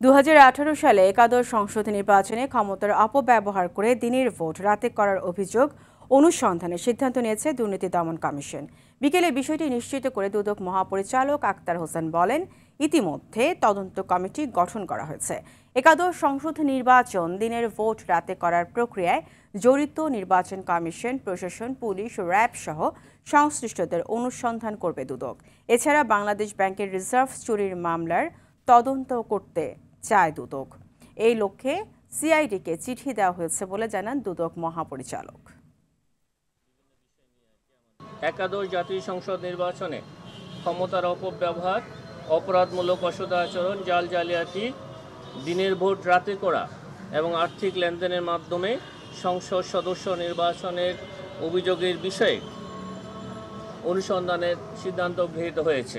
2018 সালে একাদশ সংসদ নির্বাচনে ক্ষমতার অপব্যবহার করে দিনের ভোট রাতে করার অভিযোগ অনুসন্ধানের সিদ্ধান্ত নিয়েছে দুর্নীতি দমন কমিশন। বিকেলে বিষয়টি নিশ্চিত করে দুদক মহাপরিচালক আক্তার হোসেন বলেন, ইতিমধ্যে তদন্ত কমিটি গঠন করা হয়েছে। একাদশ সংসদ নির্বাচন দিনের ভোট রাতে করার প্রক্রিয়ায় জড়িত নির্বাচন কমিশন, প্রশাসন, পুলিশ, র্যাব সহ সংশ্লিষ্টদের অনুসন্ধান করবে দুদক। এছাড়া বাংলাদেশ ব্যাংকের রিজার্ভ চুরির মামলার তদন্ত করতে চায় দুদক। এই লক্ষ্যে সিআইডিকে চিঠি দেওয়া হয়েছে বলে জানান দুদক মহাপরিচালক। একাদশ জাতীয় সংসদ নির্বাচনে ক্ষমতার অপব্যবহার, অপরাধমূলক অসদাচরণ, জালিয়াতি, দিনের ভোট রাতে করা এবং আর্থিক লেনদেনের মাধ্যমে সংসদ সদস্য নির্বাচনের অভিযোগের বিষয়ে অনুসন্ধানের সিদ্ধান্ত গৃহীত হয়েছে।